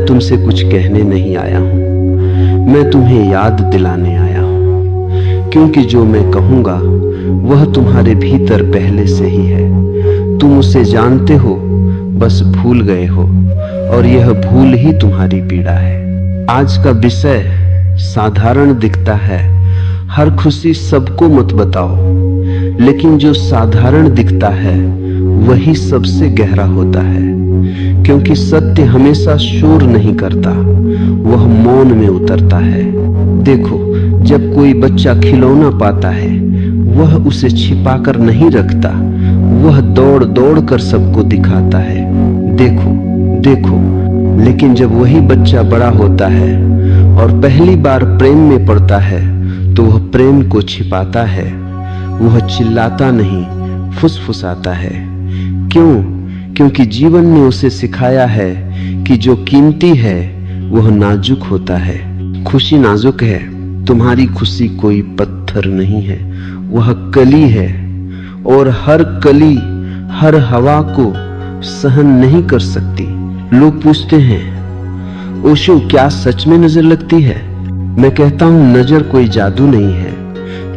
मैं तुमसे कुछ कहने नहीं आया हूं, मैं तुम्हें याद दिलाने आया हूं, क्योंकि जो मैं कहूंगा वह तुम्हारे भीतर पहले से ही है। तुम उसे जानते हो, बस भूल गए हो, और यह भूल ही तुम्हारी पीड़ा है। आज का विषय साधारण दिखता है, हर खुशी सबको मत बताओ, लेकिन जो साधारण दिखता है वही सबसे गहरा होता है, क्योंकि सत्य हमेशा शोर नहीं करता, वह मौन में उतरता है। देखो, जब कोई बच्चा खिलौना पाता है वह उसे छिपाकर नहीं रखता, वह दौड़ दौड़ कर सबको दिखाता है, देखो देखो। लेकिन जब वही बच्चा बड़ा होता है और पहली बार प्रेम में पड़ता है तो वह प्रेम को छिपाता है, वह चिल्लाता नहीं, फुसफुसाता है। क्यों? क्योंकि जीवन ने उसे सिखाया है कि जो कीमती है वह नाजुक होता है। खुशी नाजुक है, तुम्हारी खुशी कोई पत्थर नहीं है, वह कली है, और हर कली हर हवा को सहन नहीं कर सकती। लोग पूछते हैं, ओशो क्या सच में नजर लगती है? मैं कहता हूं, नजर कोई जादू नहीं है,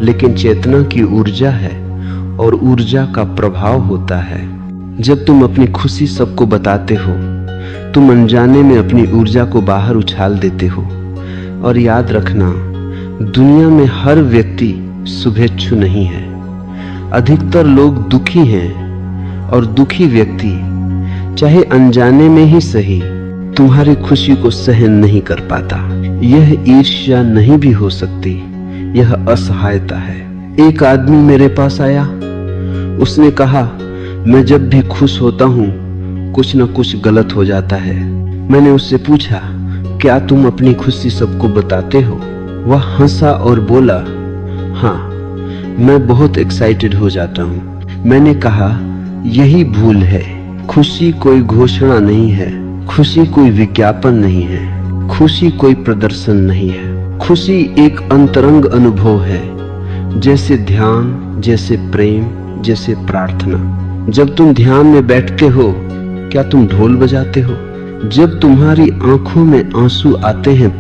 लेकिन चेतना की ऊर्जा है, और ऊर्जा का प्रभाव होता है। जब तुम अपनी खुशी सबको बताते हो, तुम अनजाने में अपनी ऊर्जा को बाहर उछाल देते हो। और याद रखना, दुनिया में हर व्यक्ति शुभेच्छु नहीं है। अधिकतर लोग दुखी हैं, और दुखी व्यक्ति चाहे अनजाने में ही सही तुम्हारी खुशी को सहन नहीं कर पाता। यह ईर्ष्या नहीं भी हो सकती, यह असहायता है। एक आदमी मेरे पास आया, उसने कहा, मैं जब भी खुश होता हूँ कुछ न कुछ गलत हो जाता है। मैंने उससे पूछा, क्या तुम अपनी खुशी सबको बताते हो? वह हंसा और बोला, हाँ, मैं बहुत एक्साइटेड हो जाता हूँ। मैंने कहा, यही भूल है। खुशी कोई घोषणा नहीं है, खुशी कोई विज्ञापन नहीं है, खुशी कोई प्रदर्शन नहीं है। खुशी एक अंतरंग अनुभव है, जैसे ध्यान, जैसे प्रेम, जैसे प्रार्थना। जब तुम ध्यान में बैठते हो, क्या तुम ढोल बजाते हो? जब तुम्हारी आंखों में आंसू आते हैं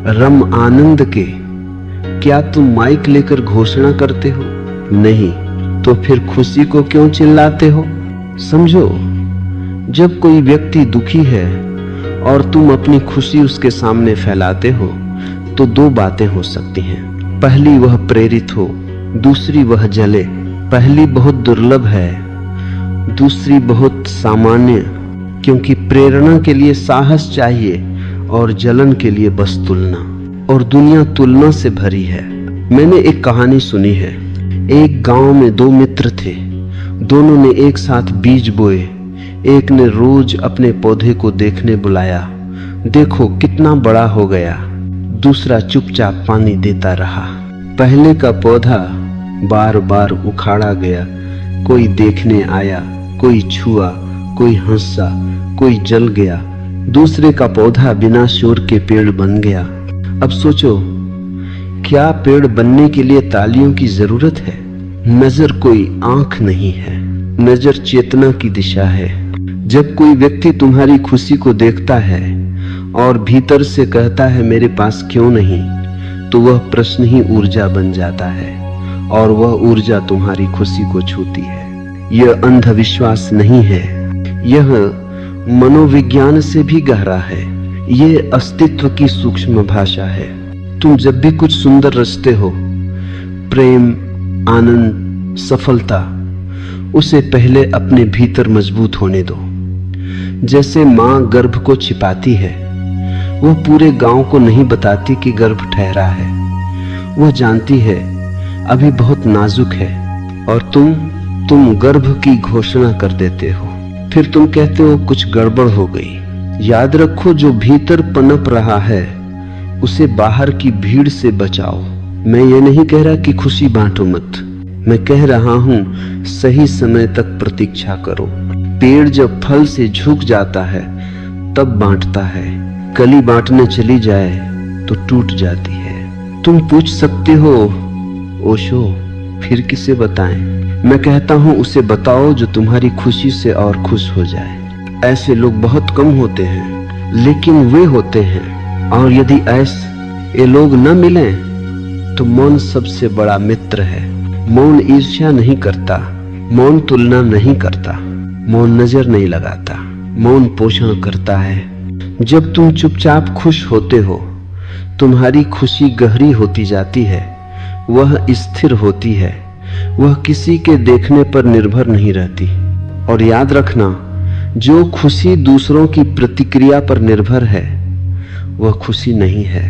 रम आनंद के, क्या तुम माइक लेकर घोषणा करते हो? नहीं, तो फिर खुशी को क्यों चिल्लाते हो? समझो, जब कोई व्यक्ति दुखी है और तुम अपनी खुशी उसके सामने फैलाते हो तो दो बातें हो सकती हैं। पहली, वह प्रेरित हो, दूसरी वह जले। पहली बहुत दुर्लभ है, दूसरी बहुत सामान्य, क्योंकि प्रेरणा के लिए साहस चाहिए और जलन के लिए बस तुलना, और दुनिया तुलना से भरी है। मैंने एक कहानी सुनी है। एक गांव में दो मित्र थे, दोनों ने एक साथ बीज बोए। एक ने रोज अपने पौधे को देखने बुलाया, देखो कितना बड़ा हो गया। दूसरा चुपचाप पानी देता रहा। पहले का पौधा बार बार उखाड़ा गया, कोई देखने आया, कोई छुआ, कोई हंसा, कोई जल गया। दूसरे का पौधा बिना शोर के पेड़ बन गया। अब सोचो, क्या पेड़ बनने के लिए तालियों की जरूरत है? नजर कोई आंख नहीं है, नजर चेतना की दिशा है। जब कोई व्यक्ति तुम्हारी खुशी को देखता है और भीतर से कहता है मेरे पास क्यों नहीं, तो वह प्रश्न ही ऊर्जा बन जाता है, और वह ऊर्जा तुम्हारी खुशी को छूती है। यह अंधविश्वास नहीं है, यह मनोविज्ञान से भी गहरा है। यह अस्तित्व की सूक्ष्म भाषा है। तुम जब भी कुछ सुंदर रचते हो, प्रेम, आनंद, सफलता, उसे पहले अपने भीतर मजबूत होने दो। जैसे माँ गर्भ को छिपाती है, वह पूरे गांव को नहीं बताती कि गर्भ ठहरा है। वह जानती है अभी बहुत नाजुक है, और तुम गर्भ की घोषणा कर देते हो। फिर तुम कहते हो कुछ गड़बड़ हो गई। याद रखो, जो भीतर पनप रहा है उसे बाहर की भीड़ से बचाओ। मैं ये नहीं कह रहा कि खुशी बांटो मत, मैं कह रहा हूं सही समय तक प्रतीक्षा करो। पेड़ जब फल से झुक जाता है तब बांटता है, कली बांटने चली जाए तो टूट जाती है। तुम पूछ सकते हो, ओशो फिर किसे बताएं? मैं कहता हूं उसे बताओ जो तुम्हारी खुशी से और खुश हो जाए। ऐसे लोग बहुत कम होते हैं, लेकिन वे होते हैं। और यदि ऐसे ये लोग न मिलें तो मौन सबसे बड़ा मित्र है। मौन ईर्ष्या नहीं करता, मौन तुलना नहीं करता, मौन नजर नहीं लगाता, मौन पोषण करता है। जब तुम चुपचाप खुश होते हो, तुम्हारी खुशी गहरी होती जाती है, वह स्थिर होती है, वह किसी के देखने पर निर्भर नहीं रहती। और याद रखना, जो खुशी दूसरों की प्रतिक्रिया पर निर्भर है वह खुशी नहीं है,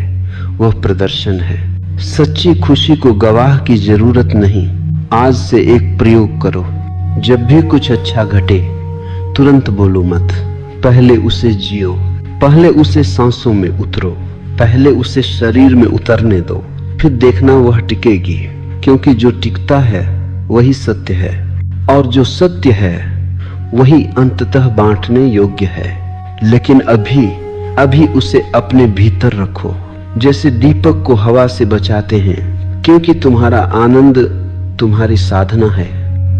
वह प्रदर्शन है। सच्ची खुशी को गवाह की जरूरत नहीं। आज से एक प्रयोग करो, जब भी कुछ अच्छा घटे तुरंत बोलो मत, पहले उसे जियो, पहले उसे सांसों में उतरो, पहले उसे शरीर में उतरने दो, फिर देखना वह टिकेगी। क्योंकि जो टिकता है वही सत्य है, और जो सत्य है वही अंततः बांटने योग्य है। लेकिन अभी उसे अपने भीतर रखो, जैसे दीपक को हवा से बचाते हैं, क्योंकि तुम्हारा आनंद तुम्हारी साधना है।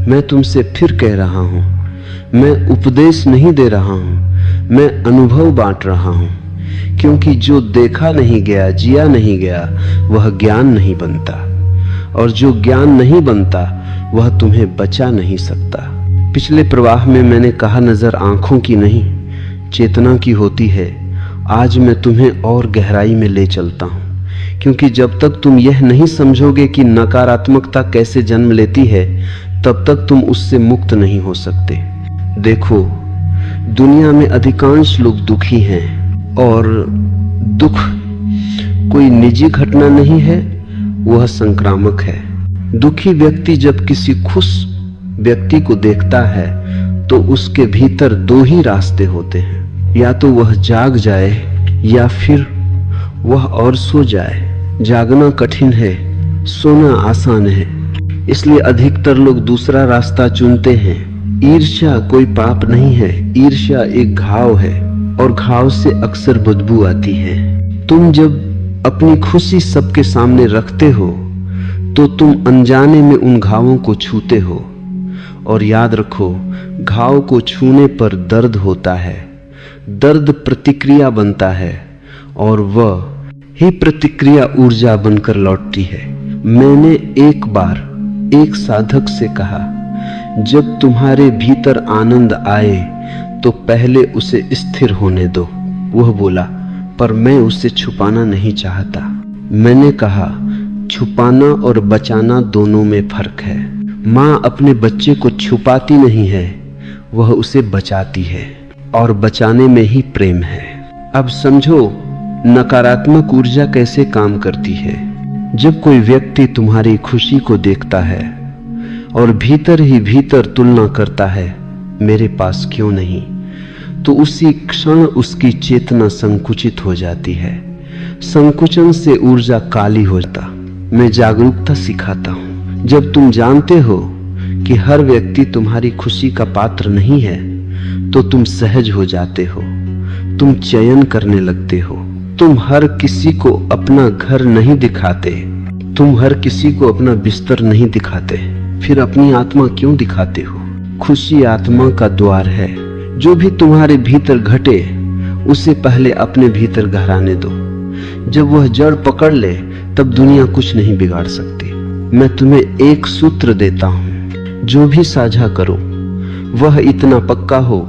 मैं तुमसे फिर कह रहा हूं, मैं उपदेश नहीं दे रहा हूं, मैं अनुभव बांट रहा हूं। क्योंकि जो देखा नहीं गया, जिया नहीं गया, वह ज्ञान नहीं बनता, और जो ज्ञान नहीं बनता वह तुम्हें बचा नहीं सकता। पिछले प्रवाह में मैंने कहा नजर आंखों की नहीं चेतना की होती है। आज मैं तुम्हें और गहराई में ले चलता हूं, क्योंकि जब तक तुम यह नहीं समझोगे कि नकारात्मकता कैसे जन्म लेती है, तब तक तुम उससे मुक्त नहीं हो सकते। देखो, दुनिया में अधिकांश लोग दुखी हैं, और दुख कोई निजी घटना नहीं है, वह संक्रामक है। दुखी व्यक्ति जब किसी खुश व्यक्ति को देखता है तो उसके भीतर दो ही रास्ते होते हैं, या तो वह जाग जाए या फिर वह और सो जाए। जागना कठिन है, सोना आसान है, इसलिए अधिकतर लोग दूसरा रास्ता चुनते हैं। ईर्ष्या कोई पाप नहीं है, ईर्ष्या एक घाव है, और घाव से अक्सर बदबू आती है। तुम जब अपनी खुशी सबके सामने रखते हो तो तुम अनजाने में उन घावों को छूते हो। और याद रखो, घाव को छूने पर दर्द होता है, दर्द प्रतिक्रिया बनता है, और वह ही प्रतिक्रिया ऊर्जा बनकर लौटती है। मैंने एक बार एक साधक से कहा, जब तुम्हारे भीतर आनंद आए तो पहले उसे स्थिर होने दो। वह बोला, पर मैं उसे छुपाना नहीं चाहता। मैंने कहा, छुपाना और बचाना दोनों में फर्क है। माँ अपने बच्चे को छुपाती नहीं है, वह उसे बचाती है, और बचाने में ही प्रेम है। अब समझो नकारात्मक ऊर्जा कैसे काम करती है। जब कोई व्यक्ति तुम्हारी खुशी को देखता है और भीतर ही भीतर तुलना करता है, मेरे पास क्यों नहीं, तो उसी क्षण उसकी चेतना संकुचित हो जाती है। संकुचन से ऊर्जा काली हो जाता। मैं जागरूकता सिखाता हूं। जब तुम जानते हो कि हर व्यक्ति तुम्हारी खुशी का पात्र नहीं है, तो तुम सहज हो जाते हो, तुम चयन करने लगते हो। तुम हर किसी को अपना घर नहीं दिखाते, तुम हर किसी को अपना बिस्तर नहीं दिखाते, फिर अपनी आत्मा क्यों दिखाते हो? खुशी आत्मा का द्वार है। जो भी तुम्हारे भीतर घटे उसे पहले अपने भीतर गहराने दो। जब वह जड़ पकड़ ले तब दुनिया कुछ नहीं बिगाड़ सकती। मैं तुम्हें एक सूत्र देता हूं, जो भी साझा करो वह इतना पक्का हो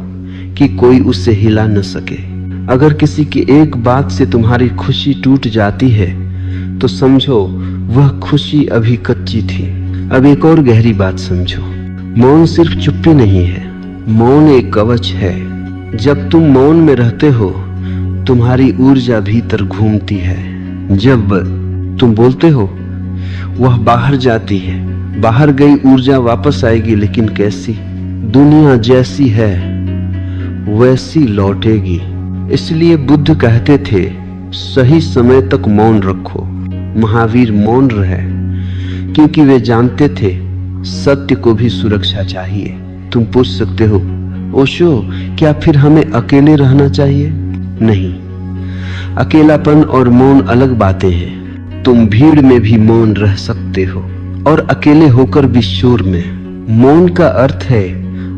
कि कोई उसे हिला न सके। अगर किसी की एक बात से तुम्हारी खुशी टूट जाती है तो समझो वह खुशी अभी कच्ची थी। अब एक और गहरी बात समझो, मौन सिर्फ चुप्पी नहीं है, मौन एक कवच है। जब तुम मौन में रहते हो तुम्हारी ऊर्जा भीतर घूमती है। जब तुम बोलते हो वह बाहर जाती है, बाहर गई ऊर्जा वापस आएगी, लेकिन कैसी? दुनिया जैसी है वैसी लौटेगी। इसलिए बुद्ध कहते थे, सही समय तक मौन रखो। महावीर मौन रहे क्योंकि वे जानते थे सत्य को भी सुरक्षा चाहिए। तुम पूछ सकते हो, ओशो क्या फिर हमें अकेले रहना चाहिए? नहीं, अकेलापन और मौन अलग बातें हैं। तुम भीड़ में भी मौन रह सकते हो और अकेले होकर भी शोर में। मौन का अर्थ है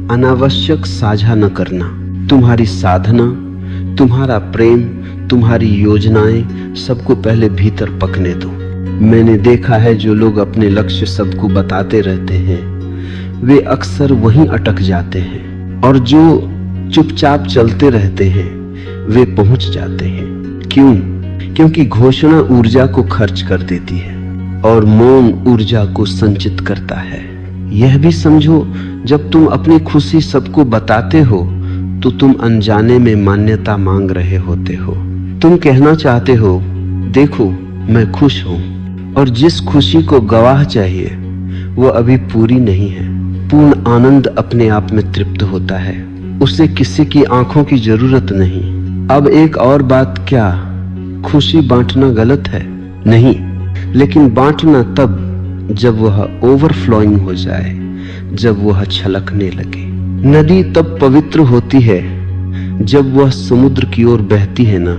अनावश्यक साझा न करना। तुम्हारी साधना तुम्हारा प्रेम, तुम्हारी योजनाएं सबको पहले भीतर पकने दो। मैंने देखा है जो लोग अपने लक्ष्य सबको बताते रहते हैं वे अक्सर वहीं अटक जाते हैं, और जो चुपचाप चलते रहते हैं वे पहुंच जाते हैं। क्यों? क्योंकि घोषणा ऊर्जा को खर्च कर देती है और मौन ऊर्जा को संचित करता है। यह भी समझो, जब तुम अपनी खुशी सबको बताते हो तो तुम अनजाने में मान्यता मांग रहे होते हो। तुम कहना चाहते हो, देखो मैं खुश हूं, और जिस खुशी को गवाह चाहिए वो अभी पूरी नहीं है। पूर्ण आनंद अपने आप में तृप्त होता है, उसे किसी की आंखों की जरूरत नहीं। अब एक और बात, क्या खुशी बांटना गलत है? नहीं, लेकिन बांटना तब जब वह ओवरफ्लोइंग हो जाए, जब वह छलकने लगे। नदी तब पवित्र होती है जब वह समुद्र की ओर बहती है ना,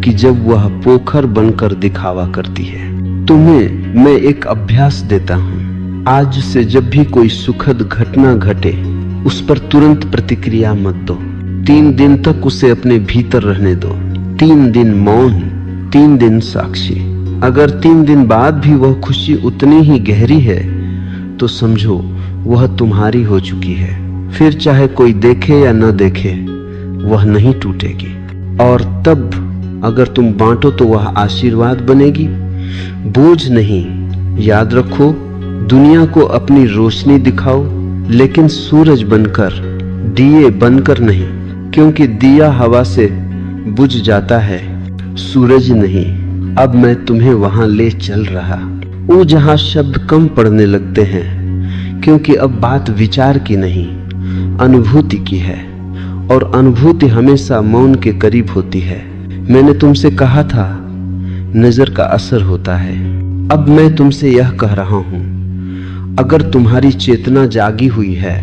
कि जब वह पोखर बनकर दिखावा करती है। तुम्हें मैं एक अभ्यास देता हूं। आज से जब भी कोई सुखद घटना घटे उस पर तुरंत प्रतिक्रिया मत दो। 3 दिन तक उसे अपने भीतर रहने दो। 3 दिन मौन, 3 दिन साक्षी। अगर 3 दिन बाद भी वह खुशी उतनी ही गहरी है तो समझो वह तुम्हारी हो चुकी है। फिर चाहे कोई देखे या न देखे वह नहीं टूटेगी। और तब अगर तुम बांटो तो वह आशीर्वाद बनेगी, बोझ नहीं। याद रखो, दुनिया को अपनी रोशनी दिखाओ, लेकिन सूरज बनकर, दिए बनकर नहीं, क्योंकि दिया हवा से बुझ जाता है, सूरज नहीं। अब मैं तुम्हें वहां ले चल रहा, वो जहां शब्द कम पड़ने लगते हैं, क्योंकि अब बात विचार की नहीं, अनुभूति की है, और अनुभूति हमेशा मौन के करीब होती है। मैंने तुमसे कहा था नजर का असर होता है। अब मैं तुमसे यह कह रहा हूं, अगर तुम्हारी चेतना जागी हुई है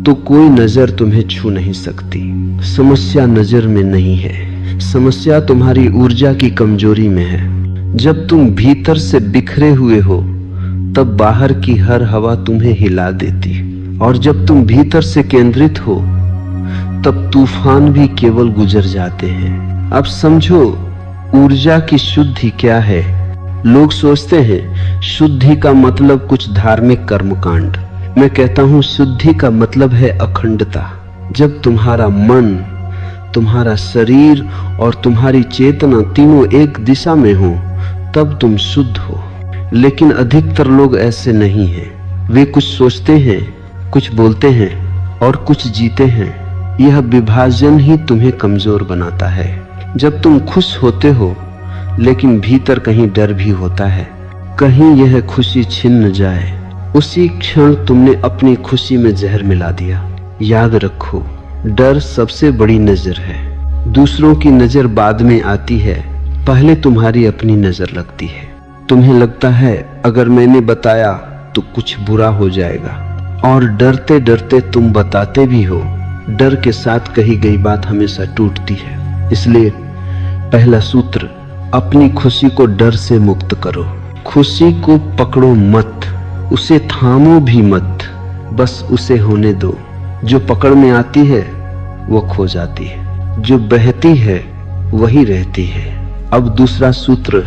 तो कोई नजर तुम्हें छू नहीं सकती। समस्या नजर में नहीं है, समस्या तुम्हारी ऊर्जा की कमजोरी में है। जब तुम भीतर से बिखरे हुए हो तब बाहर की हर हवा तुम्हें हिला देती, और जब तुम भीतर से केंद्रित हो तब तूफान भी केवल गुजर जाते हैं। अब समझो ऊर्जा की शुद्धि क्या है। लोग सोचते हैं शुद्धि का मतलब कुछ धार्मिक कर्मकांड। मैं कहता हूं शुद्धि का मतलब है अखंडता। जब तुम्हारा मन, तुम्हारा शरीर और तुम्हारी चेतना तीनों एक दिशा में हो तब तुम शुद्ध हो। लेकिन अधिकतर लोग ऐसे नहीं हैं। वे कुछ सोचते हैं, कुछ बोलते हैं और कुछ जीते हैं। यह विभाजन ही तुम्हें कमजोर बनाता है। जब तुम खुश होते हो लेकिन भीतर कहीं डर भी होता है, कहीं यह खुशी छिन न जाए, उसी क्षण तुमने अपनी खुशी में जहर मिला दिया। याद रखो, डर सबसे बड़ी नजर है। दूसरों की नजर बाद में आती है, पहले तुम्हारी अपनी नजर लगती है। तुम्हें लगता है अगर मैंने बताया तो कुछ बुरा हो जाएगा, और डरते डरते तुम बताते भी हो। डर के साथ कही गई बात हमेशा टूटती है। इसलिए पहला सूत्र, अपनी खुशी को डर से मुक्त करो। खुशी को पकड़ो मत, उसे थामो भी मत, बस उसे होने दो। जो पकड़ में आती है वो खो जाती है, जो बहती है वही रहती है। अब दूसरा सूत्र,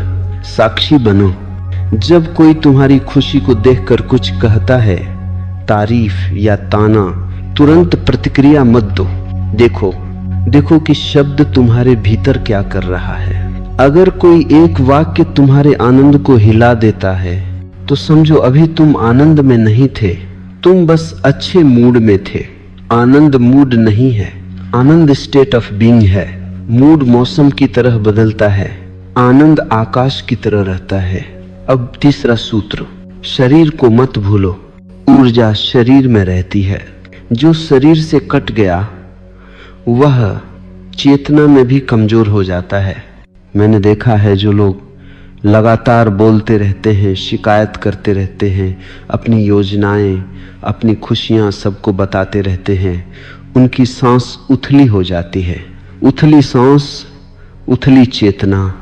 साक्षी बनो। जब कोई तुम्हारी खुशी को देखकर कुछ कहता है, तारीफ या ताना, तुरंत प्रतिक्रिया मत दो। देखो कि शब्द तुम्हारे भीतर क्या कर रहा है। अगर कोई एक वाक्य तुम्हारे आनंद को हिला देता है तो समझो अभी तुम आनंद में नहीं थे, तुम बस अच्छे मूड में थे। आनंद मूड नहीं है, आनंद स्टेट ऑफ बीइंग है। मूड मौसम की तरह बदलता है, आनंद आकाश की तरह रहता है। अब तीसरा सूत्र, शरीर को मत भूलो। ऊर्जा शरीर में रहती है। जो शरीर से कट गया वह चेतना में भी कमजोर हो जाता है। मैंने देखा है जो लोग लगातार बोलते रहते हैं, शिकायत करते रहते हैं, अपनी योजनाएं, अपनी खुशियां सबको बताते रहते हैं, उनकी सांस उथली हो जाती है। उथली सांस, उथली चेतना।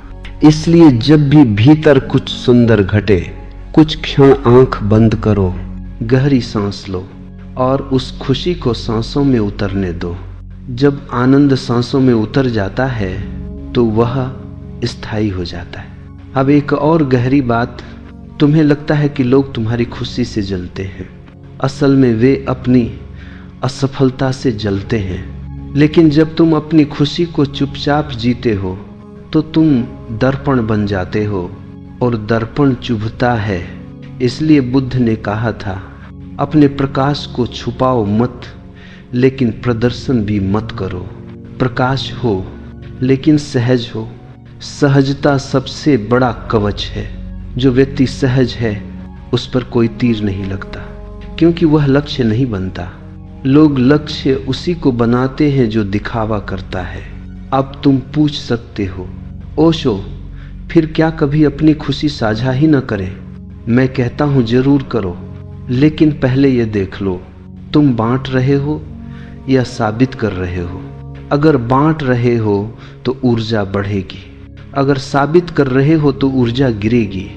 इसलिए जब भी भीतर कुछ सुंदर घटे, कुछ क्षण आंख बंद करो, गहरी सांस लो और उस खुशी को सांसों में उतरने दो। जब आनंद सांसों में उतर जाता है तो वह स्थायी हो जाता है। अब एक और गहरी बात, तुम्हें लगता है कि लोग तुम्हारी खुशी से जलते हैं, असल में वे अपनी असफलता से जलते हैं। लेकिन जब तुम अपनी खुशी को चुपचाप जीते हो तो तुम दर्पण बन जाते हो, और दर्पण चुभता है। इसलिए बुद्ध ने कहा था, अपने प्रकाश को छुपाओ मत, लेकिन प्रदर्शन भी मत करो। प्रकाश हो लेकिन सहज हो। सहजता सबसे बड़ा कवच है। जो व्यक्ति सहज है उस पर कोई तीर नहीं लगता, क्योंकि वह लक्ष्य नहीं बनता। लोग लक्ष्य उसी को बनाते हैं जो दिखावा करता है। अब तुम पूछ सकते हो, ओशो फिर क्या कभी अपनी खुशी साझा ही न करें? मैं कहता हूं जरूर करो, लेकिन पहले ये देख लो, तुम बांट रहे हो या साबित कर रहे हो। अगर बांट रहे हो तो ऊर्जा बढ़ेगी, अगर साबित कर रहे हो तो ऊर्जा गिरेगी।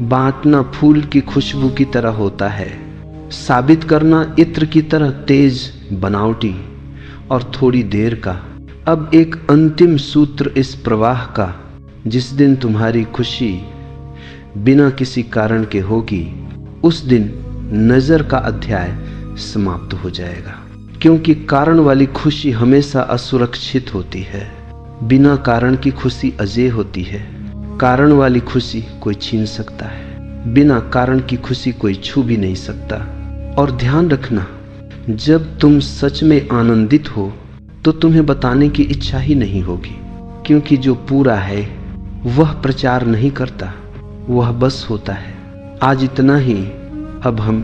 बांटना फूल की खुशबू की तरह होता है, साबित करना इत्र की तरह तेज, बनावटी और थोड़ी देर का। अब एक अंतिम सूत्र इस प्रवाह का, जिस दिन तुम्हारी खुशी बिना किसी कारण के होगी, उस दिन नजर का अध्याय समाप्त हो जाएगा। क्योंकि कारण वाली खुशी हमेशा असुरक्षित होती है, बिना कारण की खुशी अजेय होती है। कारण वाली खुशी कोई छीन सकता है, बिना कारण की खुशी कोई छू भी नहीं सकता। और ध्यान रखना, जब तुम सच में आनंदित हो तो तुम्हें बताने की इच्छा ही नहीं होगी, क्योंकि जो पूरा है वह प्रचार नहीं करता, वह बस होता है। आज इतना ही। अब हम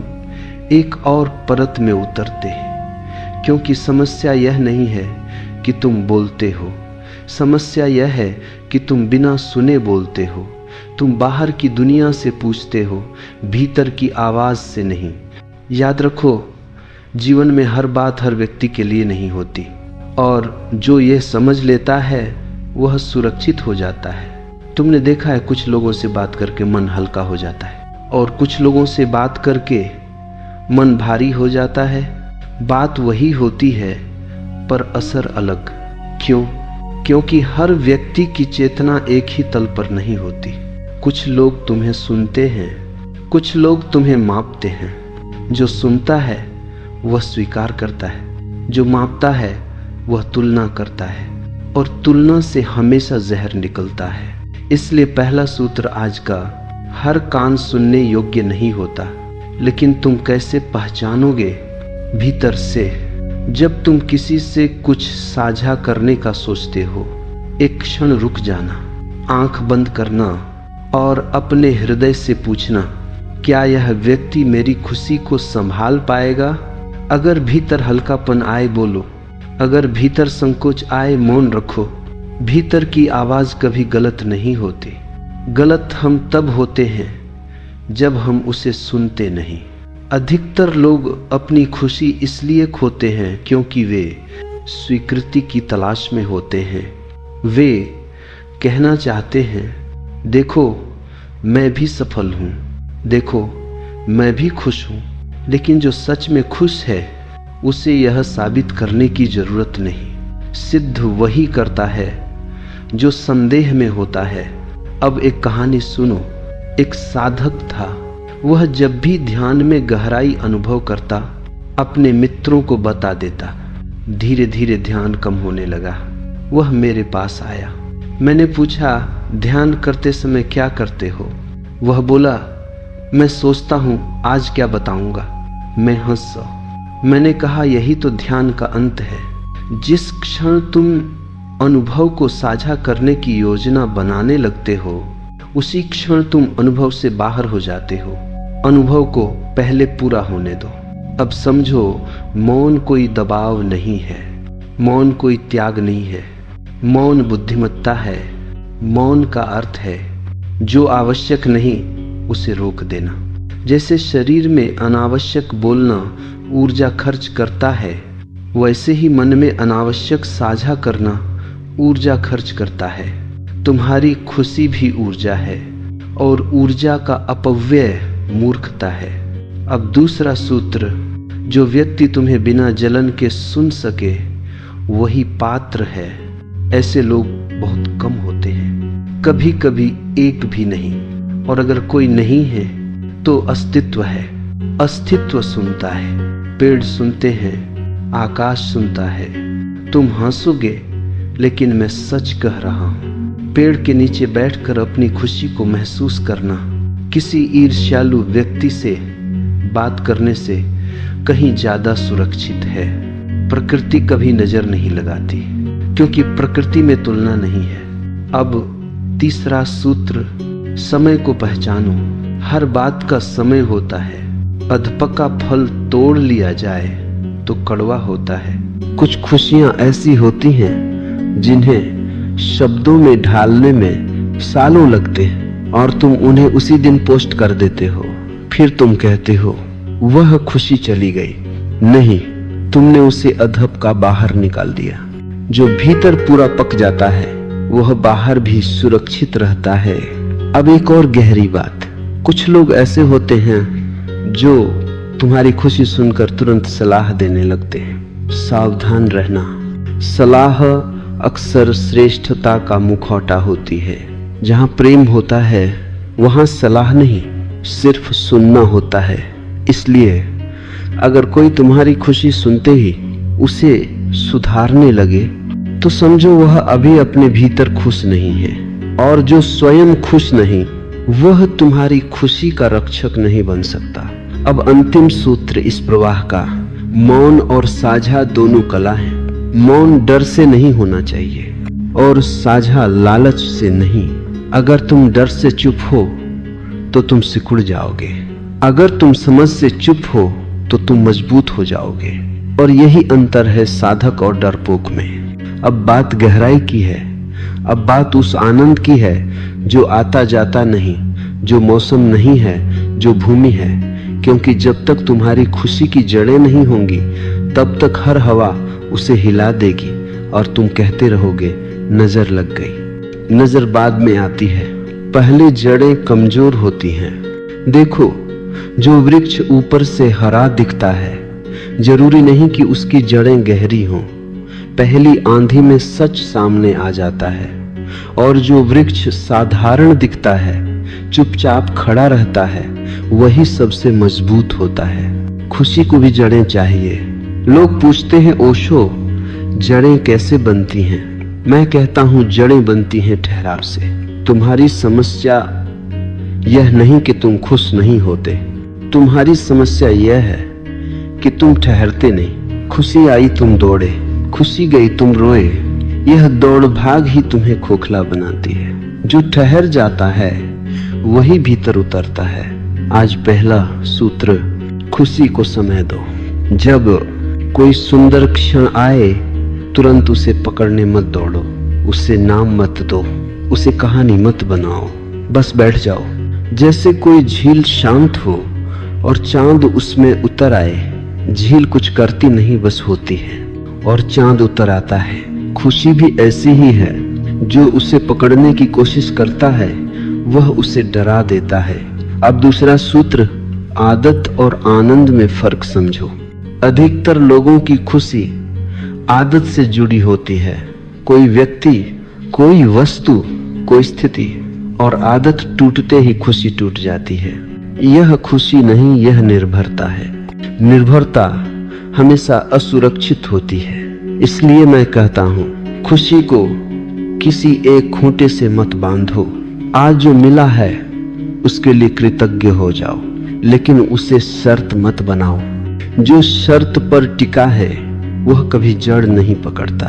एक और परत में उतरते हैं, क्योंकि समस्या यह नहीं है कि तुम बोलते हो, समस्या यह है कि तुम बिना सुने बोलते हो। तुम बाहर की दुनिया से पूछते हो, भीतर की आवाज से नहीं। याद रखो, जीवन में हर बात हर व्यक्ति के लिए नहीं होती, और जो यह समझ लेता है वह सुरक्षित हो जाता है। तुमने देखा है, कुछ लोगों से बात करके मन हल्का हो जाता है, और कुछ लोगों से बात करके मन भारी हो जाता है। बात वही होती है पर असर अलग। क्यों? क्योंकि हर व्यक्ति की चेतना एक ही तल पर नहीं होती। कुछ लोग तुम्हें सुनते हैं, कुछ लोग तुम्हें मापते हैं। जो सुनता है वह स्वीकार करता है, जो मापता है वह तुलना करता है, और तुलना से हमेशा जहर निकलता है। इसलिए पहला सूत्र आज का, हर कान सुनने योग्य नहीं होता, लेकिन तुम कैसे पहचानोगे भीतर से? जब तुम किसी से कुछ साझा करने का सोचते हो, एक क्षण रुक जाना, आंख बंद करना और अपने हृदय से पूछना, क्या यह व्यक्ति मेरी खुशी को संभाल पाएगा? अगर भीतर हल्कापन आए बोलो, अगर भीतर संकोच आए मौन रखो। भीतर की आवाज कभी गलत नहीं होती। गलत हम तब होते हैं जब हम उसे सुनते नहीं। अधिकतर लोग अपनी खुशी इसलिए खोते हैं क्योंकि वे स्वीकृति की तलाश में होते हैं। वे कहना चाहते हैं, देखो मैं भी सफल हूँ, देखो मैं भी खुश हूँ। लेकिन जो सच में खुश है उसे यह साबित करने की जरूरत नहीं। सिद्ध वही करता है जो संदेह में होता है। अब एक कहानी सुनो। एक साधक था, वह जब भी ध्यान में गहराई अनुभव करता अपने मित्रों को बता देता। धीरे धीरे ध्यान कम होने लगा। वह मेरे पास आया। मैंने पूछा, ध्यान करते समय क्या करते हो? वह बोला, मैं सोचता हूँ आज क्या बताऊंगा। मैं हंसा। मैंने कहा, यही तो ध्यान का अंत है। जिस क्षण तुम अनुभव को साझा करने की योजना बनाने लगते हो, उसी क्षण तुम अनुभव से बाहर हो जाते हो। अनुभव को पहले पूरा होने दो। अब समझो, मौन कोई दबाव नहीं है, मौन कोई त्याग नहीं है। मौन बुद्धिमत्ता है। मौन का अर्थ है जो आवश्यक नहीं उसे रोक देना। जैसे शरीर में अनावश्यक बोलना ऊर्जा खर्च करता है, वैसे ही मन में अनावश्यक साझा करना ऊर्जा खर्च करता है। तुम्हारी खुशी भी ऊर्जा है, और ऊर्जा का अपव्यय मूर्खता है। अब दूसरा सूत्र, जो व्यक्ति तुम्हें बिना जलन के सुन सके वही पात्र है, ऐसे लोग बहुत कम होते हैं। कभी कभी एक भी नहीं, और अगर कोई नहीं है तो अस्तित्व है। अस्तित्व सुनता है, पेड़ सुनते हैं, आकाश सुनता है। तुम हंसोगे, लेकिन मैं सच कह रहा हूं। पेड़ के नीचे बैठकर अपनी खुशी को महसूस करना किसी ईर्ष्यालु व्यक्ति से बात करने से कहीं ज्यादा सुरक्षित है। प्रकृति कभी नजर नहीं लगाती, क्योंकि प्रकृति में तुलना नहीं है। अब तीसरा सूत्र, समय को पहचानो। हर बात का समय होता है। अधपका फल तोड़ लिया जाए तो कड़वा होता है। कुछ खुशियां ऐसी होती हैं जिन्हें शब्दों में ढालने में सालों लगते हैं, और तुम उन्हें उसी दिन पोस्ट कर देते हो। फिर तुम कहते हो वह खुशी चली गई। नहीं, तुमने उसे अधपका बाहर निकाल दिया। जो भीतर पूरा पक जाता है वह बाहर भी सुरक्षित रहता है। अब एक और गहरी बात, कुछ लोग ऐसे होते हैं जो तुम्हारी खुशी सुनकर तुरंत सलाह देने लगते हैं। सावधान रहना। सलाह अक्सर श्रेष्ठता का मुखौटा होती है। जहां प्रेम होता है वहां सलाह नहीं, सिर्फ सुनना होता है। इसलिए अगर कोई तुम्हारी खुशी सुनते ही उसे सुधारने लगे तो समझो वह अभी अपने भीतर खुश नहीं है, और जो स्वयं खुश नहीं वह तुम्हारी खुशी का रक्षक नहीं बन सकता। अब अंतिम सूत्र इस प्रवाह का, मौन और साझा दोनों कला है। मौन डर से नहीं होना चाहिए और साझा लालच से नहीं। अगर तुम डर से चुप हो तो तुम सिकुड़ जाओगे, अगर तुम समझ से चुप हो तो तुम मजबूत हो जाओगे। और यही अंतर है साधक और डरपोक में। अब बात गहराई की है। अब बात उस आनंद की है जो आता जाता नहीं, जो मौसम नहीं है, जो भूमि है। क्योंकि जब तक तुम्हारी खुशी की जड़ें नहीं होंगी तब तक हर हवा उसे हिला देगी और तुम कहते रहोगे नजर लग गई। नजर बाद में आती है, पहले जड़ें कमजोर होती हैं। देखो, जो वृक्ष ऊपर से हरा दिखता है जरूरी नहीं कि उसकी जड़ें गहरी हों। पहली आंधी में सच सामने आ जाता है। और जो वृक्ष साधारण दिखता है, चुपचाप खड़ा रहता है, वही सबसे मजबूत होता है। खुशी को भी जड़ें चाहिए। लोग पूछते हैं ओशो, जड़ें कैसे बनती हैं? मैं कहता हूं जड़ें बनती हैं ठहराव से। तुम्हारी समस्या यह नहीं कि तुम खुश नहीं होते, तुम्हारी समस्या यह है कि तुम ठहरते नहीं। खुशी आई तुम दौड़े, खुशी गई तुम रोए। यह दौड़ भाग ही तुम्हें खोखला बनाती है। जो ठहर जाता है वही भीतर उतरता है। आज पहला सूत्र, खुशी को समय दो। जब कोई सुंदर क्षण आए तुरंत उसे पकड़ने मत दौड़ो, उसे नाम मत दो, उसे कहानी मत बनाओ, बस बैठ जाओ। जैसे कोई झील शांत हो और चांद उसमें उतर आए। झील कुछ करती नहीं, बस होती है और चांद उतर आता है। खुशी भी ऐसी ही है। जो उसे पकड़ने की कोशिश करता है वह उसे डरा देता है। अब दूसरा सूत्र, आदत और आनंद में फर्क समझो। अधिकतर लोगों की खुशी आदत से जुड़ी होती है। कोई व्यक्ति, कोई वस्तु, कोई स्थिति, और आदत टूटते ही खुशी टूट जाती है। यह खुशी नहीं, यह निर्भरता है। निर्भरता हमेशा असुरक्षित होती है। इसलिए मैं कहता हूं, खुशी को किसी एक खूंटे से मत बांधो। आज जो मिला है उसके लिए कृतज्ञ हो जाओ, लेकिन उसे शर्त मत बनाओ। जो शर्त पर टिका है वह कभी जड़ नहीं पकड़ता।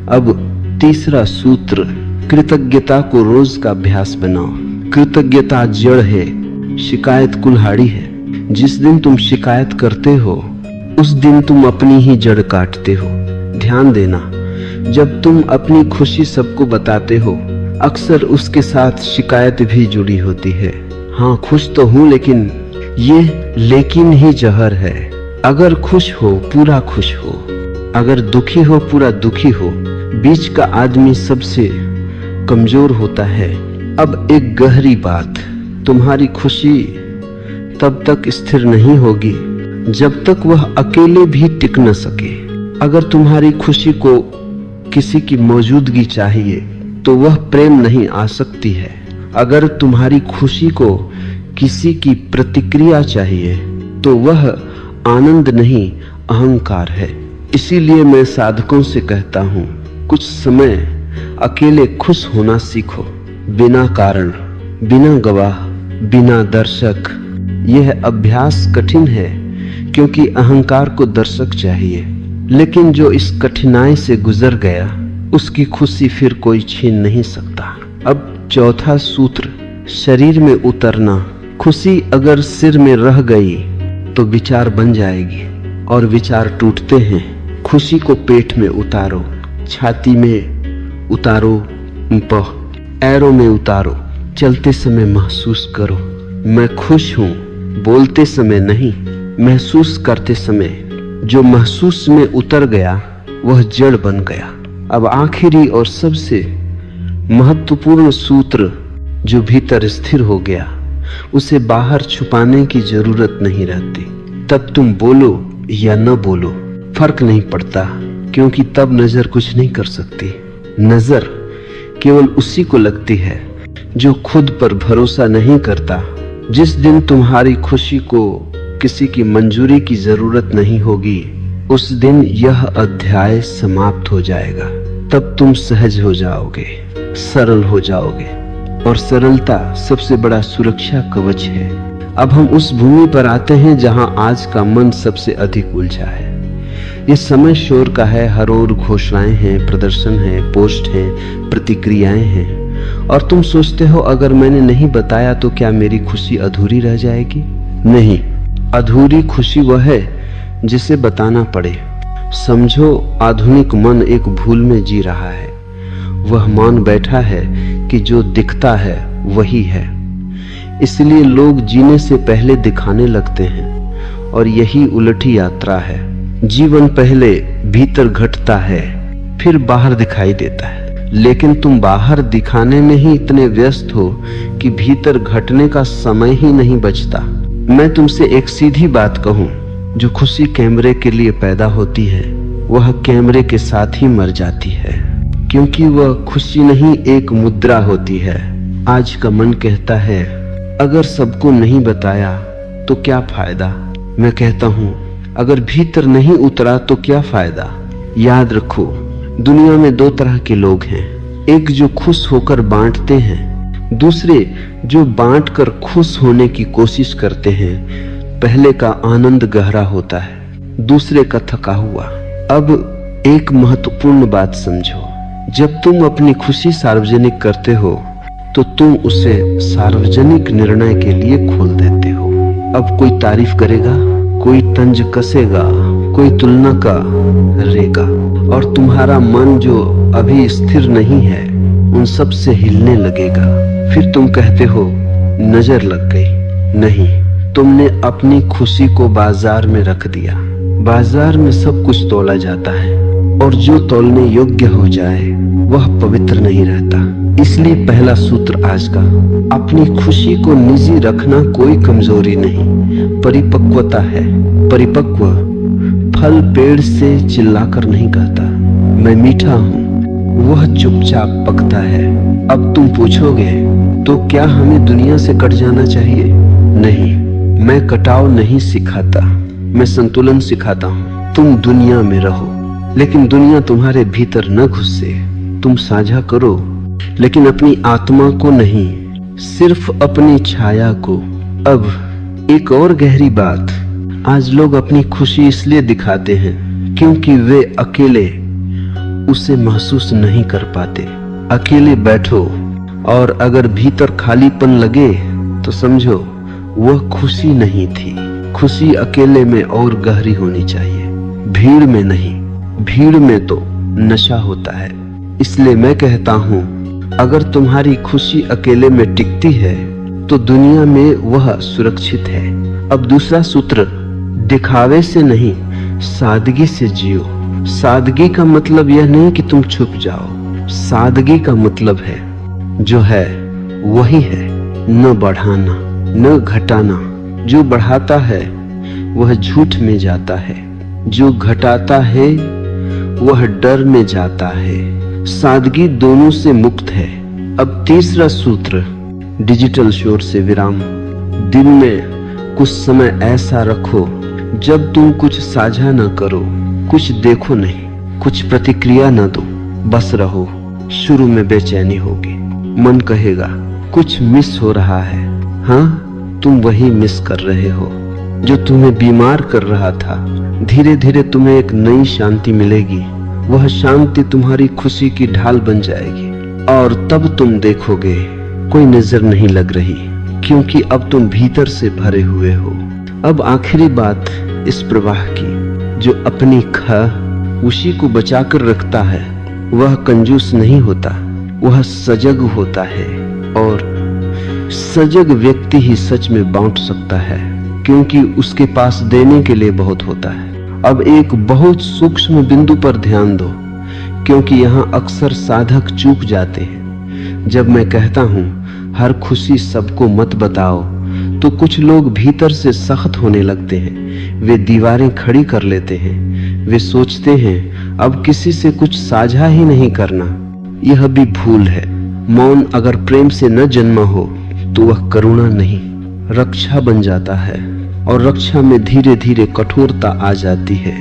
अब तीसरा सूत्र, कृतज्ञता को रोज का अभ्यास बनाओ। कृतज्ञता जड़ है, शिकायत कुल्हाड़ी है। जिस दिन तुम शिकायत करते हो उस दिन तुम अपनी ही जड़ काटते हो। ध्यान देना, जब तुम अपनी खुशी सबको बताते हो अक्सर उसके साथ शिकायत भी जुड़ी होती है। हाँ, खुश तो हूं, लेकिन ये लेकिन ही जहर है। अगर खुश हो पूरा खुश हो, अगर दुखी हो पूरा दुखी हो। बीच का आदमी सबसे कमजोर होता है। अब एक गहरी बात, तुम्हारी खुशी तब तक स्थिर नहीं होगी जब तक वह अकेले भी टिक न सके। अगर तुम्हारी खुशी को किसी की मौजूदगी चाहिए तो वह प्रेम नहीं आ सकती है। अगर तुम्हारी खुशी को किसी की प्रतिक्रिया चाहिए तो वह आनंद नहीं अहंकार है। इसीलिए मैं साधकों से कहता हूं, कुछ समय अकेले खुश होना सीखो, बिना कारण, बिना गवाह, बिना दर्शक। यह अभ्यास कठिन है क्योंकि अहंकार को दर्शक चाहिए, लेकिन जो इस कठिनाई से गुजर गया उसकी खुशी फिर कोई छीन नहीं सकता। अब चौथा सूत्र, शरीर में उतरना। खुशी अगर सिर में रह गई तो विचार बन जाएगी और विचार टूटते हैं। खुशी को पेट में उतारो, छाती में उतारो, पैरों में उतारो। चलते समय महसूस करो मैं खुश हूं, बोलते समय नहीं, महसूस करते समय। जो महसूस में उतर गया वह जड़ बन गया। अब आखिरी और सबसे महत्वपूर्ण सूत्र, जो भीतर स्थिर हो गया उसे बाहर छुपाने की जरूरत नहीं रहती। तब तुम बोलो या न बोलो फर्क नहीं पड़ता, क्योंकि तब नजर कुछ नहीं कर सकती। नजर केवल उसी को लगती है जो खुद पर भरोसा नहीं करता। जिस दिन तुम्हारी खुशी को किसी की मंजूरी की जरूरत नहीं होगी, उस दिन यह अध्याय समाप्त हो जाएगा। तब तुम सहज हो जाओगे, सरल हो जाओगे, और सरलता सबसे बड़ा सुरक्षा कवच है। अब हम उस भूमि पर आते हैं जहां आज का मन सबसे अधिक उलझा है। ये समय शोर का है, हर ओर घोषणाएं हैं, प्रदर्शन है, पोस्ट हैं, प्रतिक्रियाएं हैं, और तुम सोचते हो अगर मैंने नहीं बताया तो क्या मेरी खुशी अधूरी रह जाएगी? नहीं, अधूरी खुशी वह है जिसे बताना पड़े। समझो आधुनिक मन एक भूल में जी रहा है। वह मान बैठा है कि जो दिखता है वही है। इसलिए लोग जीने से पहले दिखाने लगते हैं, और यही उलटी यात्रा है। जीवन पहले भीतर घटता है, फिर बाहर दिखाई देता है, लेकिन तुम बाहर दिखाने में ही इतने व्यस्त हो कि भीतर घटने का समय ही नहीं बचता। मैं तुमसे एक सीधी बात कहूं, जो खुशी कैमरे के लिए पैदा होती है वह कैमरे के साथ ही मर जाती है, क्योंकि वह खुशी नहीं एक मुद्रा होती है। आज का मन कहता है अगर सबको नहीं बताया तो क्या फायदा। मैं कहता हूं अगर भीतर नहीं उतरा तो क्या फायदा। याद रखो, दुनिया में दो तरह के लोग हैं, एक जो खुश होकर बांटते हैं, दूसरे जो बांटकर खुश होने की कोशिश करते हैं। पहले का आनंद गहरा होता है, दूसरे का थका हुआ। अब एक महत्वपूर्ण बात समझो, जब तुम अपनी खुशी सार्वजनिक करते हो तो तुम उसे सार्वजनिक निर्णय के लिए खोल देते हो। अब कोई तारीफ करेगा, कोई तंज कसेगा, कोई तुलना करेगा, और तुम्हारा मन जो अभी स्थिर नहीं है उन सब से हिलने लगेगा। फिर तुम कहते हो नजर लग गई। नहीं, तुमने अपनी खुशी को बाजार में रख दिया। बाजार में सब कुछ तोला जाता है, और जो तोलने योग्य हो जाए वह पवित्र नहीं रहता। इसलिए पहला सूत्र आज का, अपनी खुशी को निजी रखना कोई कमजोरी नहीं, परिपक्वता है। परिपक्व फल पेड़ से चिल्लाकर नहीं कहता मैं मीठा हूं, वह चुपचाप पकता है। अब तुम पूछोगे तो क्या हमें दुनिया से कट जाना चाहिए? नहीं, मैं कटाव नहीं सिखाता, मैं संतुलन सिखाता हूं। तुम दुनिया में रहो, लेकिन दुनिया तुम्हारे भीतर न घुसे। तुम साझा करो, लेकिन अपनी आत्मा को नहीं, सिर्फ अपनी छाया को। अब एक और गहरी बात, आज लोग अपनी खुशी इसलिए दिखाते हैं क्योंकि वे अकेले उसे महसूस नहीं कर पाते। अकेले बैठो और अगर भीतर खालीपन लगे तो समझो वह खुशी नहीं थी। खुशी अकेले में और गहरी होनी चाहिए, भीड़ में नहीं। भीड़ में तो नशा होता है। इसलिए मैं कहता हूं, अगर तुम्हारी खुशी अकेले में टिकती है तो दुनिया में वह सुरक्षित है। अब दूसरा सूत्र, दिखावे से नहीं, सादगी से जियो। सादगी का मतलब यह नहीं कि तुम छुप जाओ। सादगी का मतलब है जो है वही है, न बढ़ाना न घटाना। जो बढ़ाता है वह झूठ में जाता है, जो घटाता है वह डर में जाता है। सादगी दोनों से मुक्त है। अब तीसरा सूत्र, डिजिटल शोर से विराम। दिन में कुछ समय ऐसा रखो जब तुम कुछ साझा न करो, कुछ देखो नहीं, कुछ प्रतिक्रिया न दो, बस रहो। शुरू में बेचैनी होगी, मन कहेगा कुछ मिस हो रहा है। हाँ, तुम वही मिस कर रहे हो जो तुम्हें बीमार कर रहा था। धीरे धीरे तुम्हें एक नई शांति मिलेगी। वह शांति तुम्हारी खुशी की ढाल बन जाएगी और तब तुम देखोगे कोई नजर नहीं लग रही, क्योंकि अब तुम भीतर से भरे हुए हो। अब आखिरी बात इस प्रवाह की, जो अपनी उसी को बचाकर रखता है वह कंजूस नहीं होता, वह सजग होता है। और सजग व्यक्ति ही सच में बांट सकता है, क्योंकि उसके पास देने के लिए बहुत होता है। अब एक बहुत सूक्ष्म बिंदु पर ध्यान दो, क्योंकि यहाँ अक्सर साधक चूक जाते हैं। जब मैं कहता हूँ हर खुशी सबको मत बताओ, तो कुछ लोग भीतर से सख्त होने लगते हैं। वे दीवारें खड़ी कर लेते हैं। वे सोचते हैं अब किसी से कुछ साझा ही नहीं करना। यह भी भूल है। मौन अगर प्रेम से न जन्मा हो तो वह करुणा नहीं, रक्षा बन जाता है। और रक्षा में धीरे धीरे कठोरता आ जाती है।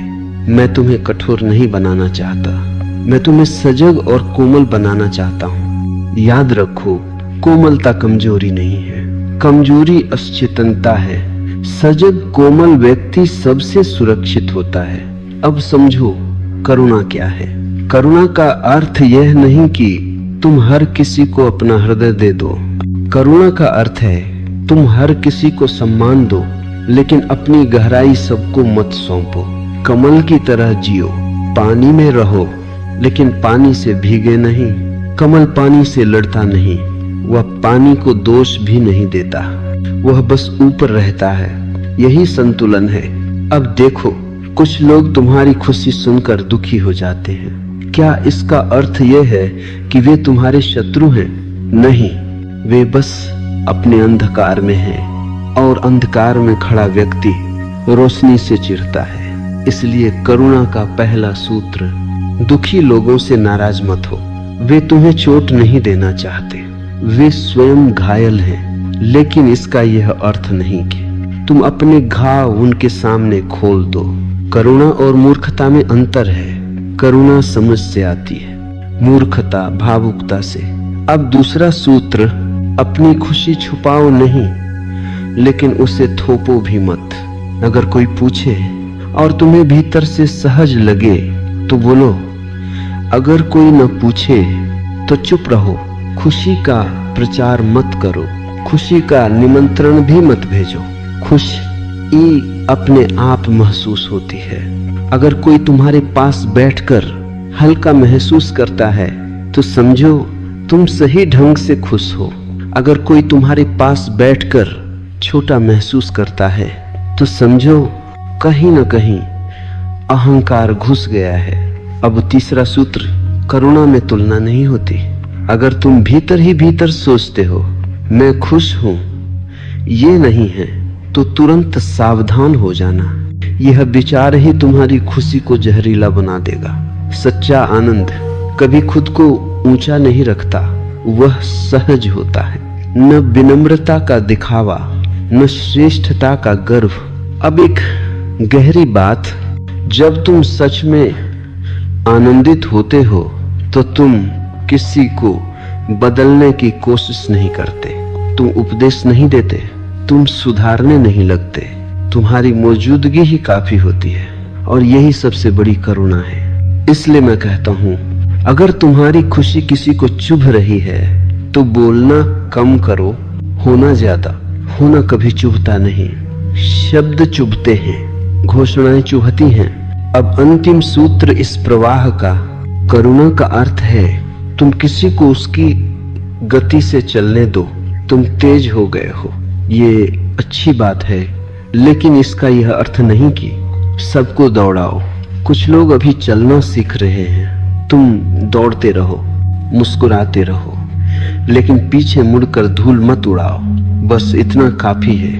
मैं तुम्हें कठोर नहीं बनाना चाहता, मैं तुम्हें सजग और कोमल बनाना चाहता हूँ। याद रखो, कोमलता कमजोरी नहीं है, कमजोरी अचेतनता है। सजग कोमल व्यक्ति सबसे सुरक्षित होता है। अब समझो करुणा क्या है। करुणा का अर्थ यह नहीं कि तुम हर किसी को अपना हृदय दे दो। करुणा का अर्थ है तुम हर किसी को सम्मान दो, लेकिन अपनी गहराई सबको मत सौंपो। कमल की तरह जियो, पानी में रहो, लेकिन पानी से भीगे नहीं। कमल पानी से लड़ता नहीं, वह पानी को दोष भी नहीं देता, वह बस ऊपर रहता है। यही संतुलन है। अब देखो, कुछ लोग तुम्हारी खुशी सुनकर दुखी हो जाते हैं। क्या इसका अर्थ यह है कि वे तुम्हारे शत्रु हैं? नहीं, वे बस अपने अंधकार में हैं, और अंधकार में खड़ा व्यक्ति रोशनी से चिढ़ता है। इसलिए करुणा का पहला सूत्र, दुखी लोगों से नाराज मत हो। वे तुम्हें चोट नहीं देना चाहते, वे स्वयं घायल हैं। लेकिन इसका यह अर्थ नहीं कि तुम अपने घाव उनके सामने खोल दो। करुणा और मूर्खता में अंतर है। करुणा समझ से आती है, मूर्खता भावुकता से। अब दूसरा सूत्र, अपनी खुशी छुपाओ नहीं, लेकिन उसे थोपो भी मत। अगर कोई पूछे और तुम्हें भीतर से सहज लगे तो बोलो, अगर कोई न पूछे तो चुप रहो। खुशी का प्रचार मत करो, खुशी का निमंत्रण भी मत भेजो। खुशी अपने आप महसूस होती है। अगर कोई तुम्हारे पास बैठकर हल्का महसूस करता है तो समझो तुम सही ढंग से खुश हो। अगर कोई तुम्हारे पास बैठकर छोटा महसूस करता है तो समझो कहीं न कहीं अहंकार घुस गया है। अब तीसरा सूत्र, करुणा में तुलना नहीं होती। अगर तुम भीतर ही भीतर सोचते हो मैं खुश हूं, ये नहीं है, तो तुरंत सावधान हो जाना। यह विचार ही तुम्हारी खुशी को जहरीला बना देगा। सच्चा आनंद कभी खुद को ऊंचा नहीं रखता, वह सहज होता है। न विनम्रता का दिखावा, न श्रेष्ठता का गर्व। अब एक गहरी बात, जब तुम सच में आनंदित होते हो तो तुम किसी को बदलने की कोशिश नहीं करते, तुम उपदेश नहीं देते, तुम सुधारने नहीं लगते। तुम्हारी मौजूदगी ही काफी होती है, और यही सबसे बड़ी करुणा है। इसलिए मैं कहता हूं, अगर तुम्हारी खुशी किसी को चुभ रही है तो बोलना कम करो, होना ज्यादा। होना कभी चुभता नहीं, शब्द चुभते हैं, घोषणाएं चुभती हैं। अब अंतिम सूत्र इस प्रवाह का, करुणा का अर्थ है तुम किसी को उसकी गति से चलने दो। तुम तेज हो गए हो, ये अच्छी बात है, लेकिन इसका यह अर्थ नहीं कि सबको दौड़ाओ। कुछ लोग अभी चलना सीख रहे हैं, तुम दौड़ते रहो, मुस्कुराते रहो, लेकिन पीछे मुड़कर धूल मत उड़ाओ। बस इतना काफी है।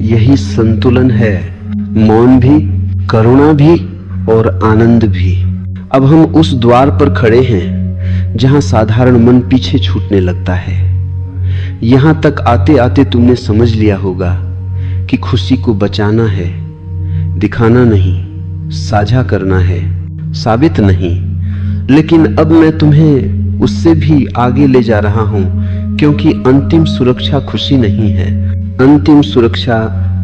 यही संतुलन है, मौन भी, करुणा भी और आनंद भी। अब हम उस द्वार पर खड़े हैं जहां साधारण मन पीछे छूटने लगता है। यहां तक आते आते तुमने समझ लिया होगा कि खुशी को बचाना है, दिखाना नहीं, साझा करना है, साबित नहीं। लेकिन अब मैं तुम्हें उससे भी आगे ले जा रहा हूं, क्योंकि अंतिम सुरक्षा खुशी नहीं है, अंतिम सुरक्षा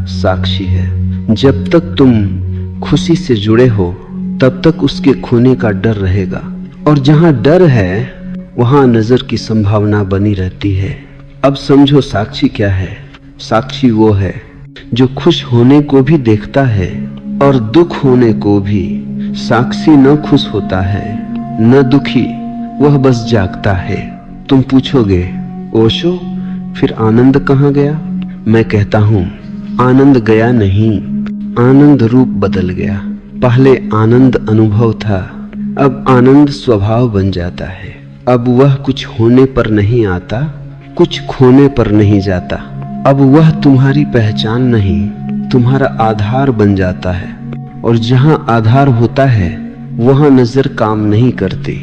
साक्षी है। जब तक तुम खुशी से जुड़े हो तब तक उसके खोने का डर रहेगा, और जहां डर है वहां नजर की संभावना बनी रहती है। अब समझो साक्षी क्या है। साक्षी वो है जो खुश होने को भी देखता है और दुख होने को भी। साक्षी न खुश होता है न दुखी, वह बस जागता है। तुम पूछोगे ओशो फिर आनंद कहाँ गया? मैं कहता हूं आनंद गया नहीं, आनंद रूप बदल गया। पहले आनंद अनुभव था, अब आनंद स्वभाव बन जाता है। अब वह कुछ होने पर नहीं आता, कुछ खोने पर नहीं जाता। अब वह तुम्हारी पहचान नहीं, तुम्हारा आधार बन जाता है। और जहां आधार होता है वहां नजर काम नहीं करती,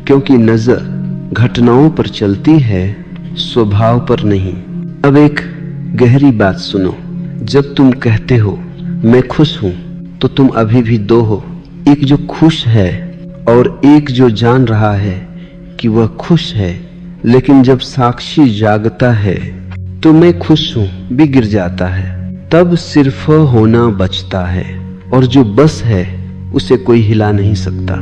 क्योंकि नजर घटनाओं पर चलती है, स्वभाव पर नहीं। अब एक गहरी बात सुनो। जब तुम कहते हो मैं खुश हूं, तो तुम अभी भी दो हो, एक जो खुश है और एक जो जान रहा है कि वह खुश है। लेकिन जब साक्षी जागता है तो मैं खुश हूं भी गिर जाता है। तब सिर्फ होना बचता है, और जो बस है उसे कोई हिला नहीं सकता।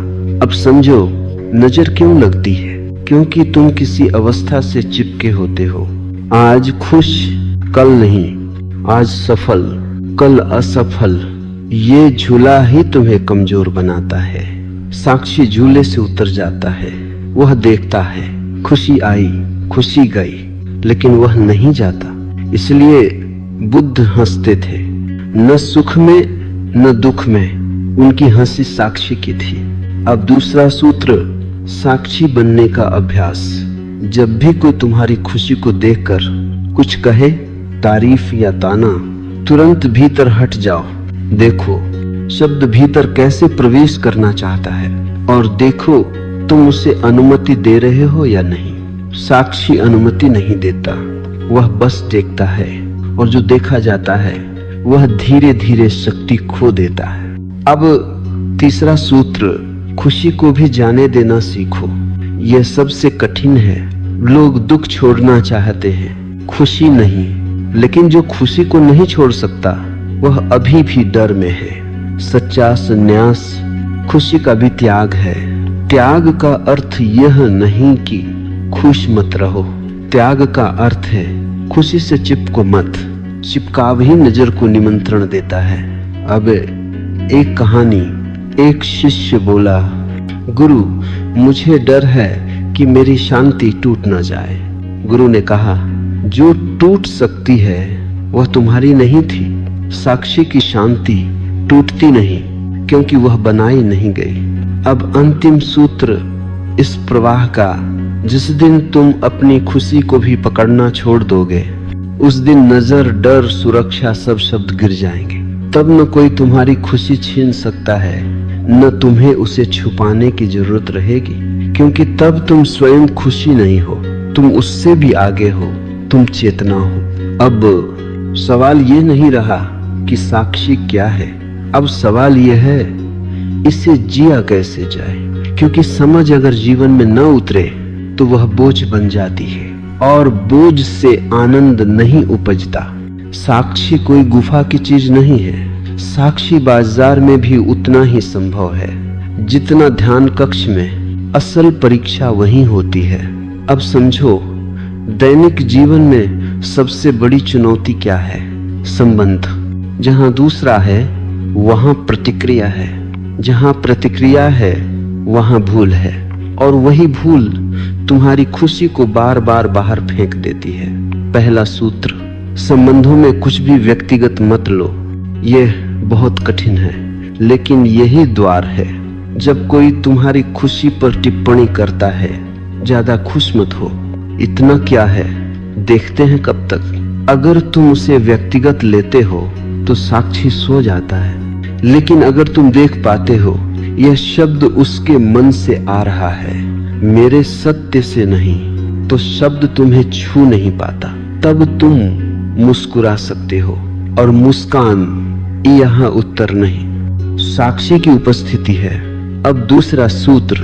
अब समझो नजर क्यों लगती है, क्योंकि तुम किसी अवस्था से चिपके होते हो। आज खुश कल नहीं, आज सफल कल असफल। ये झूला ही तुम्हें कमजोर बनाता है। साक्षी झूले से उतर जाता है, वह देखता है खुशी आई खुशी गई, लेकिन वह नहीं जाता। इसलिए बुद्ध हंसते थे, न सुख में न दुख में उनकी हंसी साक्षी की थी। अब दूसरा सूत्र, साक्षी बनने का अभ्यास। जब भी कोई तुम्हारी खुशी को देखकर कुछ कहे, तारीफ या ताना, तुरंत भीतर हट जाओ। देखो शब्द भीतर कैसे प्रवेश करना चाहता है, और देखो तुम उसे अनुमति दे रहे हो या नहीं। साक्षी अनुमति नहीं देता, वह बस देखता है, और जो देखा जाता है वह धीरे धीरे शक्ति खो देता है। अब तीसरा सूत्र, खुशी को भी जाने देना सीखो। यह सबसे कठिन है। लोग दुख छोड़ना चाहते हैं, खुशी नहीं। लेकिन जो खुशी को नहीं छोड़ सकता वह अभी भी डर में है। सच्चा संन्यास खुशी का भी त्याग है। त्याग का अर्थ यह नहीं कि खुश मत रहो, त्याग का अर्थ है खुशी से चिपको मत। चिपकाव ही नजर को निमंत्रण देता है। अब एक कहानी, एक शिष्य बोला, गुरु मुझे डर है कि मेरी शांति टूट न जाए। गुरु ने कहा, जो टूट सकती है वह तुम्हारी नहीं थी। साक्षी की शांति टूटती नहीं, क्योंकि वह बनाई नहीं गई। अब अंतिम सूत्र इस प्रवाह का, जिस दिन तुम अपनी खुशी को भी पकड़ना छोड़ दोगे, उस दिन नजर, डर, सुरक्षा सब शब्द गिर जाएंगे। तब न कोई तुम्हारी खुशी छीन सकता है, न तुम्हें उसे छुपाने की जरूरत रहेगी, क्योंकि तब तुम स्वयं खुशी नहीं हो, तुम उससे भी आगे हो, तुम चेतना हो। अब सवाल ये नहीं रहा कि साक्षी क्या है, अब सवाल यह है इसे जिया कैसे जाए। क्योंकि समझ अगर जीवन में न उतरे तो वह बोझ बन जाती है, और बोझ से आनंद नहीं उपजता। साक्षी कोई गुफा की चीज नहीं है। साक्षी बाजार में भी उतना ही संभव है जितना ध्यान कक्ष में। असल परीक्षा वही होती है। अब समझो दैनिक जीवन में सबसे बड़ी चुनौती क्या है? संबंध। जहां दूसरा है वहां प्रतिक्रिया है, जहां प्रतिक्रिया है वहां भूल है, और वही भूल तुम्हारी खुशी को बार बार बाहर फेंक देती है। पहला सूत्र, संबंधों में कुछ भी व्यक्तिगत मत लो। यह बहुत कठिन है, लेकिन यही द्वार है। जब कोई तुम्हारी खुशी पर टिप्पणी करता है, ज्यादा खुश मत हो, इतना क्या है, देखते हैं कब तक। अगर तुम उसे व्यक्तिगत लेते हो तो साक्षी सो जाता है, लेकिन अगर तुम देख पाते हो यह शब्द उसके मन से आ रहा है, मेरे सत्य से नहीं, तो शब्द तुम्हें छू नहीं पाता। तब तुम मुस्कुरा सकते हो, और मुस्कान यहाँ उत्तर नहीं, साक्षी की उपस्थिति है। अब दूसरा सूत्र,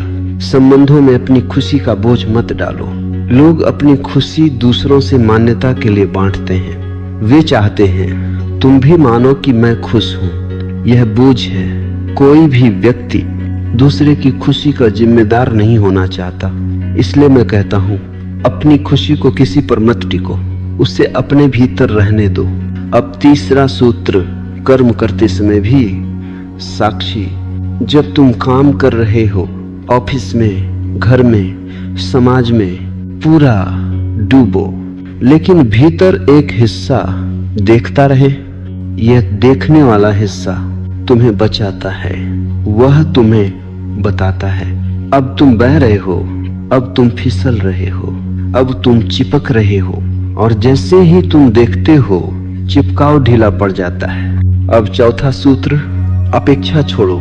संबंधों में अपनी खुशी का बोझ मत डालो। लोग अपनी खुशी दूसरों से मान्यता के लिए बांटते हैं। वे चाहते हैं तुम भी मानो कि मैं खुश हूं। यह बोझ है। कोई भी व्यक्ति दूसरे की खुशी का जिम्मेदार नहीं होना चाहता। इसलिए मैं कहता हूं, अपनी खुशी को किसी पर मत टिको, उसे अपने भीतर रहने दो। अब तीसरा सूत्र, कर्म करते समय भी साक्षी। जब तुम काम कर रहे हो, ऑफिस में, घर में, समाज में, पूरा डूबो, लेकिन भीतर एक हिस्सा देखता रहे। यह देखने वाला हिस्सा तुम्हें बचाता है, वह तुम्हें बताता है अब तुम बह रहे हो, अब तुम फिसल रहे हो, अब तुम चिपक रहे हो, और जैसे ही तुम देखते हो चिपकाव ढीला पड़ जाता है। अब चौथा सूत्र, अपेक्षा छोड़ो।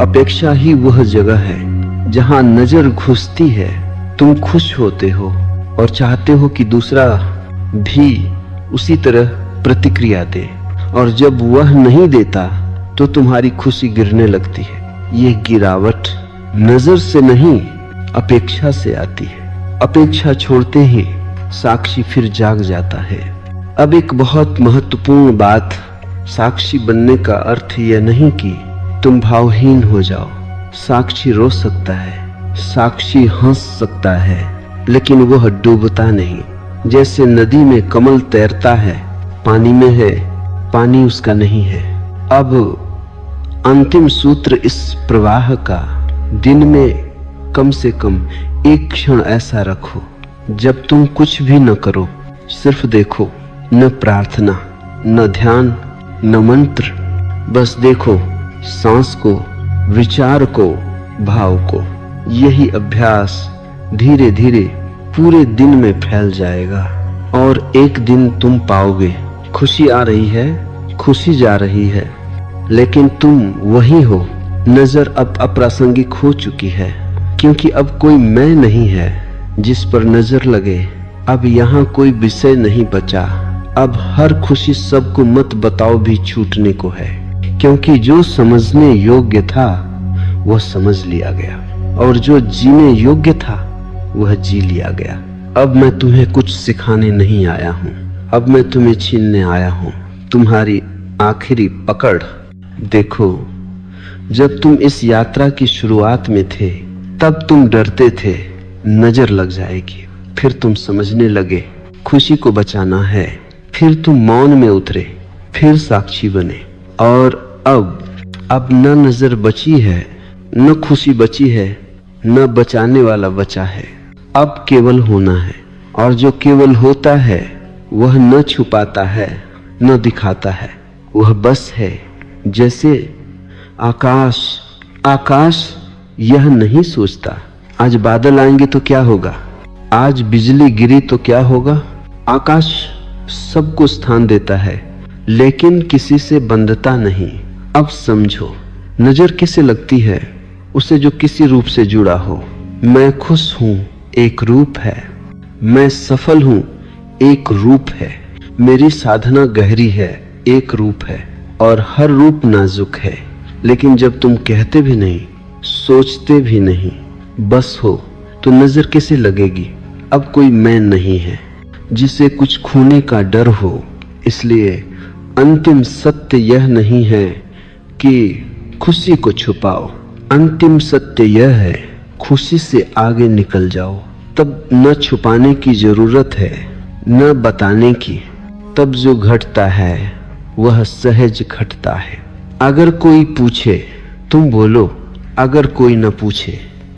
अपेक्षा ही वह जगह है जहां नजर घुसती है। तुम खुश होते हो और चाहते हो कि दूसरा भी उसी तरह प्रतिक्रिया दे, और जब वह नहीं देता तो तुम्हारी खुशी गिरने लगती है। ये गिरावट नजर से नहीं, अपेक्षा से आती है। अपेक्षा छोड़ते ही साक्षी फिर जाग जाता है। अब एक बहुत महत्वपूर्ण बात, साक्षी बनने का अर्थ यह नहीं कि तुम भावहीन हो जाओ। साक्षी रो सकता है, साक्षी हंस सकता है, लेकिन वह डूबता नहीं। जैसे नदी में कमल तैरता है, पानी में है, पानी उसका नहीं है। अब अंतिम सूत्र इस प्रवाह का, दिन में कम से कम एक क्षण ऐसा रखो जब तुम कुछ भी न करो, सिर्फ देखो। न प्रार्थना, न ध्यान, न मंत्र, बस देखो सांस को, विचार को, भाव को। यही अभ्यास धीरे धीरे पूरे दिन में फैल जाएगा, और एक दिन तुम पाओगे खुशी आ रही है, खुशी जा रही है, लेकिन तुम वही हो। नजर अब अप्रासंगिक हो चुकी है, क्योंकि अब कोई मैं नहीं है जिस पर नजर लगे। अब यहाँ कोई विषय नहीं बचा। अब हर खुशी सबको मत बताओ भी छूटने को है, क्योंकि जो समझने योग्य था वह समझ लिया गया, और जो जीने योग्य था वह जी लिया गया। अब मैं तुम्हें कुछ सिखाने नहीं आया हूँ, अब मैं तुम्हें छीनने आया हूँ तुम्हारी आखिरी पकड़। देखो, जब तुम इस यात्रा की शुरुआत में थे तब तुम डरते थे नजर लग जाएगी, फिर तुम समझने लगे खुशी को बचाना है, फिर तुम मौन में उतरे, फिर साक्षी बने, और अब न नजर बची है, न खुशी बची है, न बचाने वाला बचा है। अब केवल होना है, और जो केवल होता है वह न छुपाता है, न दिखाता है, वह बस है। जैसे आकाश यह नहीं सोचता आज बादल आएंगे तो क्या होगा, आज बिजली गिरी तो क्या होगा। आकाश सबको स्थान देता है, लेकिन किसी से बंधता नहीं। अब समझो, नजर किसे लगती है? उसे जो किसी रूप से जुड़ा हो। मैं खुश हूं, एक रूप है। मैं सफल हूं, एक रूप है। मेरी साधना गहरी है, एक रूप है, और हर रूप नाजुक है। लेकिन जब तुम कहते भी नहीं, सोचते भी नहीं, बस हो, तो नजर किसे लगेगी? अब कोई मैं नहीं है जिसे कुछ खोने का डर हो। इसलिए अंतिम सत्य यह नहीं है कि खुशी को छुपाओ, अंतिम सत्य यह है खुशी से आगे निकल जाओ। तब न छुपाने की जरूरत है, न बताने की। तब जो घटता है वह सहज घटता है। अगर कोई पूछे तुम बोलो, अगर कोई न पूछे